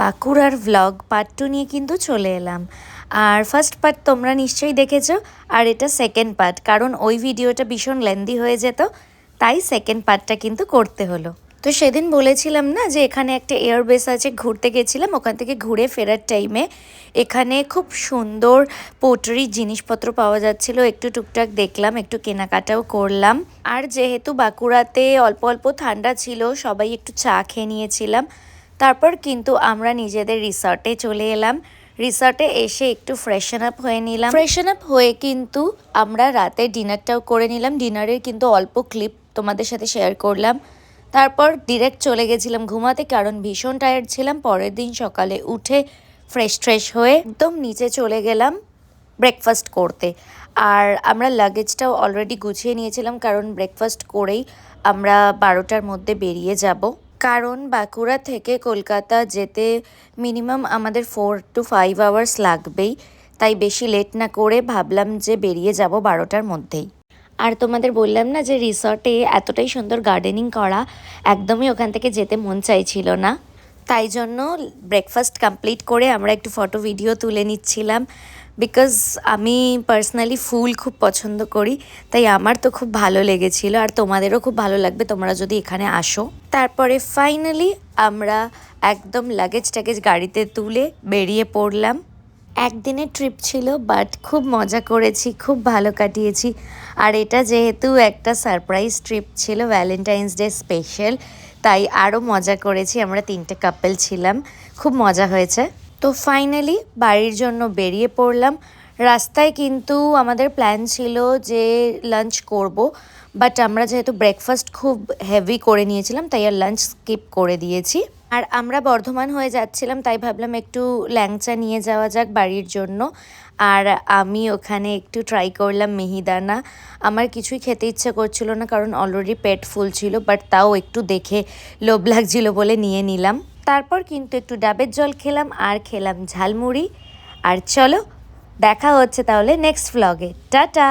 বাঁকুড়ার vlog part 2 নিয়ে কিন্তু চলে এলাম। আর ফার্স্ট পার্ট তোমরা নিশ্চয়ই দেখেছো, আর এটা সেকেন্ড পার্ট, কারণ ওই ভিডিওটা ভীষণ লেন্দি হয়ে যেত, তাই সেকেন্ড পার্টটা কিন্তু করতে হলো। তো সেদিন বলেছিলাম না যে এখানে একটা এয়ারবেস আছে, ঘুরতে গেছিলাম, ওখান থেকে ঘুরে ফেরার টাইমে এখানে খুব সুন্দর পোটরির জিনিসপত্র পাওয়া যাচ্ছিল, একটু টুকটাক দেখলাম, একটু কেনাকাটাও করলাম। আর যেহেতু বাঁকুড়াতে অল্প অল্প ঠান্ডা ছিল, সবাই একটু চা খেয়ে নিয়েছিলাম। তারপর কিন্তু আমরা নিজেদের রিসর্টে চলে এলাম। রিসর্টে এসে একটু ফ্রেশন আপ হয়ে নিলাম। ফ্রেশন আপ হয়ে কিন্তু আমরা রাতে ডিনারটাও করে নিলাম। ডিনারের কিন্তু অল্প ক্লিপ তোমাদের সাথে শেয়ার করলাম। তারপর ডিরেক্ট চলে গেছিলাম ঘুমাতে, কারণ ভীষণ টায়ার্ড ছিলাম। পরের দিন সকালে উঠে ফ্রেশ হয়ে একদম নিচে চলে গেলাম ব্রেকফাস্ট করতে। আর আমরা লাগেজটাও অলরেডি গুছিয়ে নিয়েছিলাম, কারণ ব্রেকফাস্ট করেই আমরা 12টার মধ্যে বেরিয়ে যাব। কারণ বাঁকুড়া থেকে কলকাতা যেতে মিনিমাম আমাদের 4 to 5 আওয়ার্স লাগবেই, তাই বেশি লেট না করে ভাবলাম যে বেরিয়ে যাব 12টার মধ্যেই। আর তোমাদের বললাম না যে রিসর্টে এতটাই সুন্দর গার্ডেনিং করা, একদমই ওখান থেকে যেতে মন চাইছিল না। তাই জন্য ব্রেকফাস্ট কমপ্লিট করে আমরা একটু ফটো ভিডিও তুলে নিচ্ছিলাম, বিকজ আমি পার্সোনালি ফুল খুব পছন্দ করি, তাই আমার তো খুব ভালো লেগেছিল, আর তোমাদেরও খুব ভালো লাগবে তোমরা যদি এখানে আসো। তারপরে ফাইনালি আমরা একদম লাগেজ ট্যাগেজ গাড়িতে তুলে বেরিয়ে পড়লাম। একদিনের ট্রিপ ছিল, বাট খুব মজা করেছি, খুব ভালো কাটিয়েছি। আর এটা যেহেতু একটা সারপ্রাইজ ট্রিপ ছিল, ভ্যালেন্টাইন্স ডে স্পেশাল, তাই আরও মজা করেছি। আমরা 3টে কাপল ছিলাম, খুব মজা হয়েছে। তো ফাইনালি বাড়ির জন্য বেরিয়ে পড়লাম। রাস্তায় কিন্তু আমাদের প্ল্যান ছিল যে লাঞ্চ করব, বাট আমরা যেহেতু ব্রেকফাস্ট খুব হেভি করে নিয়েছিলাম, তাই আর লাঞ্চ স্কিপ করে দিয়েছি। আর আমরা বর্ধমান হয়ে যাচ্ছিলাম, তাই ভাবলাম একটু ল্যাংচা নিয়ে যাওয়া যাক বাড়ির জন্য। আর আমি ওখানে একটু ট্রাই করলাম মিহিদানা। আমার কিছুই খেতে ইচ্ছে করছিল না, কারণ অলরেডি পেট ফুল ছিল, বাট তাও একটু দেখে লোভ লাগছিল বলে নিয়ে নিলাম। তারপর কিন্তু একটু ডাবের জল খেলাম, আর খেলাম ঝালমুড়ি। আর চলো দেখা হচ্ছে তাহলে নেক্সট ভ্লগে। টাটা।